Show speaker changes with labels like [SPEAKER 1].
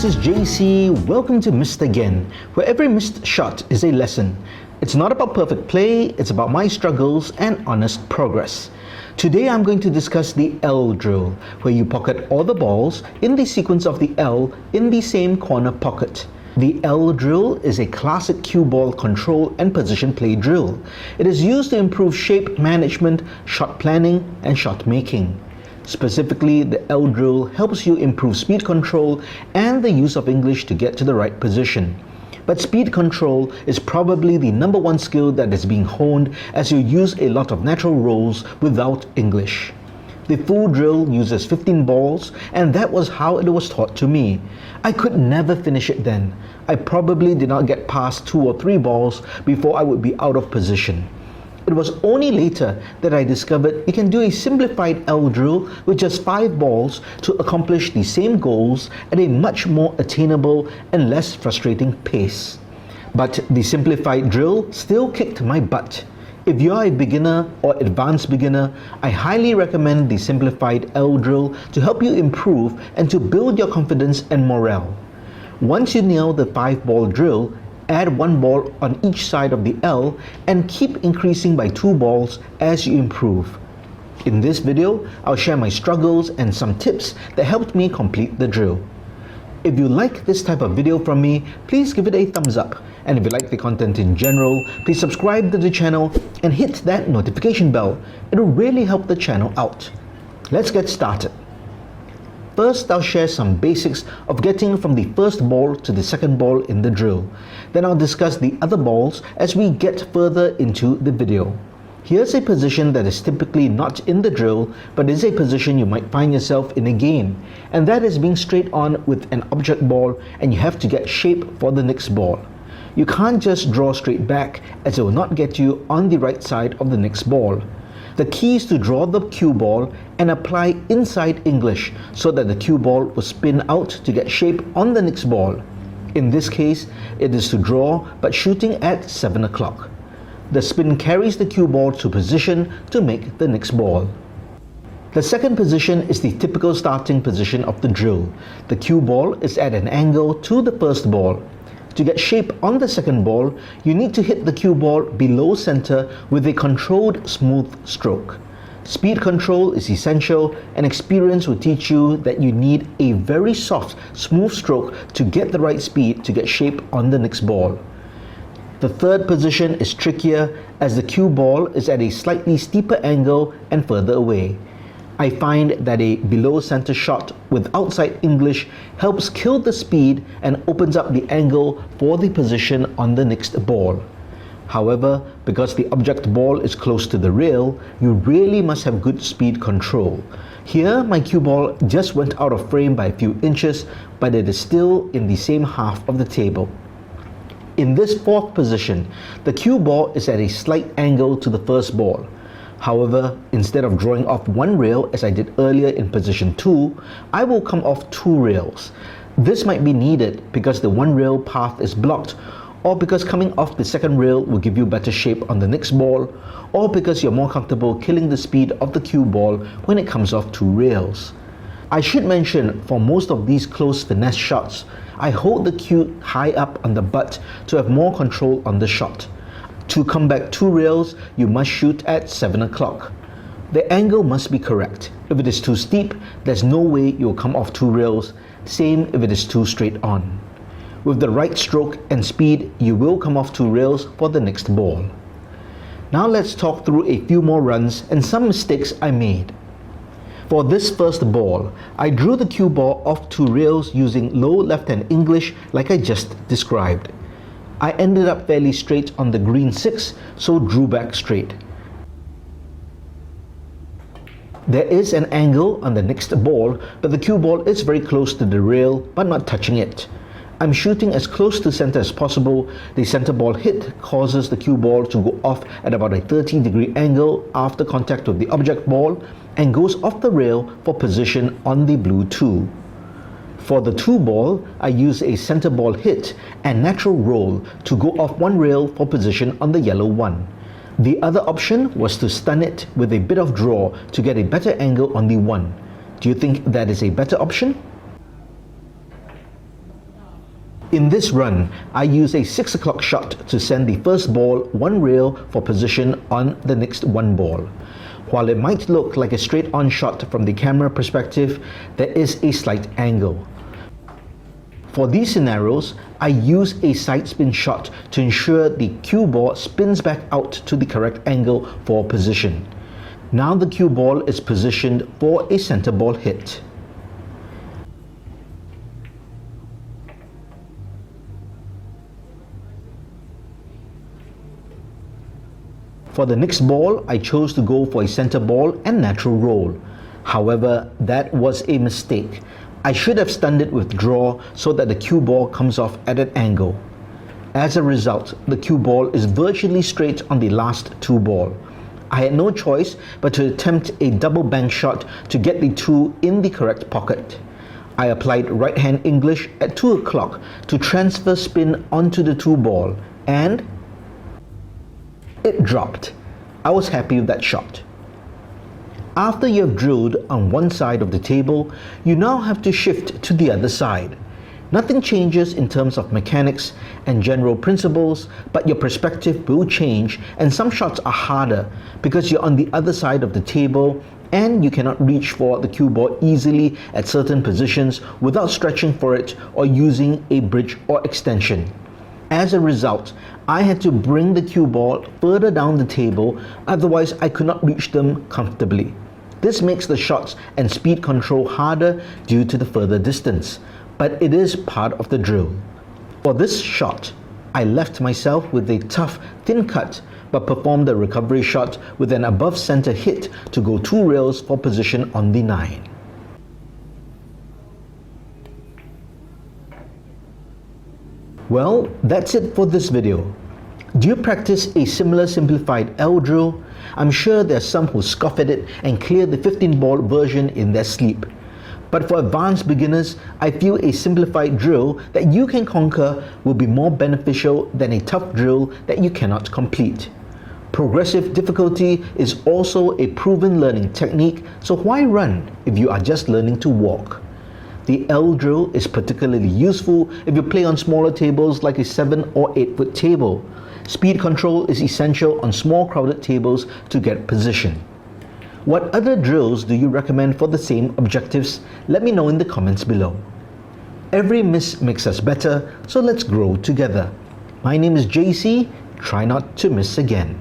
[SPEAKER 1] this is JC. Welcome to Missed Again, where every missed shot is a lesson. It's not about perfect play, it's about my struggles and honest progress. Today I'm going to discuss the L drill, where you pocket all the balls in the sequence of the L in the same corner pocket. The L drill is a classic cue ball control and position play drill. It is used to improve shape management, shot planning, and shot making. Specifically, the L drill helps you improve speed control and the use of English to get to the right position. But speed control is probably the number one skill that is being honed as you use a lot of natural rolls without English. The full drill uses 15 balls, and that was how it was taught to me. I could never finish it then. I probably did not get past 2 or 3 balls before I would be out of position. It was only later that I discovered you can do a simplified L drill with just 5 balls to accomplish the same goals at a much more attainable and less frustrating pace. But the simplified drill still kicked my butt. If you are a beginner or advanced beginner, I highly recommend the simplified L drill to help you improve and to build your confidence and morale. Once you nail the 5-ball drill, add 1 ball on each side of the L and keep increasing by 2 balls as you improve. In this video, I'll share my struggles and some tips that helped me complete the drill. If you like this type of video from me, please give it a thumbs up. And if you like the content in general, please subscribe to the channel and hit that notification bell. It'll really help the channel out. Let's get started. First, I'll share some basics of getting from the first ball to the second ball in the drill. Then I'll discuss the other balls as we get further into the video. Here's a position that is typically not in the drill, but is a position you might find yourself in a game, and that is being straight on with an object ball, and you have to get shape for the next ball. You can't just draw straight back, as it will not get you on the right side of the next ball. The key is to draw the cue ball and apply inside English so that the cue ball will spin out to get shape on the next ball. In this case, it is to draw but shooting at 7 o'clock. The spin carries the cue ball to position to make the next ball. The second position is the typical starting position of the drill. The cue ball is at an angle to the first ball. To get shape on the second ball, you need to hit the cue ball below center with a controlled smooth stroke. Speed control is essential, and experience will teach you that you need a very soft, smooth stroke to get the right speed to get shape on the next ball. The third position is trickier as the cue ball is at a slightly steeper angle and further away. I find that a below center shot with outside English helps kill the speed and opens up the angle for the position on the next ball. However, because the object ball is close to the rail, you really must have good speed control. Here, my cue ball just went out of frame by a few inches, but it is still in the same half of the table. In this fourth position, the cue ball is at a slight angle to the first ball. However, instead of drawing off 1 rail as I did earlier in position 2, I will come off 2 rails. This might be needed because the 1 rail path is blocked, or because coming off the second rail will give you better shape on the next ball, or because you're more comfortable killing the speed of the cue ball when it comes off 2 rails. I should mention, for most of these close finesse shots, I hold the cue high up on the butt to have more control on the shot. To come back 2 rails, you must shoot at 7 o'clock. The angle must be correct. If it is too steep, there's no way you'll come off 2 rails. Same if it is too straight on. With the right stroke and speed, you will come off 2 rails for the next ball. Now let's talk through a few more runs and some mistakes I made. For this first ball, I drew the cue ball off 2 rails using low left-hand English like I just described. I ended up fairly straight on the green 6, so drew back straight. There is an angle on the next ball, but the cue ball is very close to the rail but not touching it. I'm shooting as close to center as possible. The center ball hit causes the cue ball to go off at about a 30-degree angle after contact with the object ball and goes off the rail for position on the blue 2. For the 2 ball, I use a center ball hit and natural roll to go off 1 rail for position on the yellow 1. The other option was to stun it with a bit of draw to get a better angle on the 1. Do you think that is a better option? In this run, I use a 6 o'clock shot to send the first ball one rail for position on the next one ball. While it might look like a straight-on shot from the camera perspective, there is a slight angle. For these scenarios, I use a side spin shot to ensure the cue ball spins back out to the correct angle for position. Now the cue ball is positioned for a center ball hit. For the next ball, I chose to go for a center ball and natural roll. However, that was a mistake. I should have stunned it with draw so that the cue ball comes off at an angle. As a result, the cue ball is virtually straight on the last two ball. I had no choice but to attempt a double bank shot to get the two in the correct pocket. I applied right hand English at 2 o'clock to transfer spin onto the two ball, and it dropped. I was happy with that shot. After you have drilled on one side of the table, you now have to shift to the other side. Nothing changes in terms of mechanics and general principles, but your perspective will change, and some shots are harder because you're on the other side of the table and you cannot reach for the cue ball easily at certain positions without stretching for it or using a bridge or extension. As a result, I had to bring the cue ball further down the table, otherwise I could not reach them comfortably. This makes the shots and speed control harder due to the further distance, but it is part of the drill. For this shot, I left myself with a tough, thin cut, but performed a recovery shot with an above center hit to go 2 rails for position on the 9. Well, that's it for this video. Do you practice a similar simplified L drill? I'm sure there are some who scoff at it and clear the 15-ball version in their sleep. But for advanced beginners, I feel a simplified drill that you can conquer will be more beneficial than a tough drill that you cannot complete. Progressive difficulty is also a proven learning technique, so why run if you are just learning to walk? The L drill is particularly useful if you play on smaller tables like a 7 or 8 foot table. Speed control is essential on small crowded tables to get position. What other drills do you recommend for the same objectives? Let me know in the comments below. Every miss makes us better, so let's grow together. My name is JC. Try not to miss again.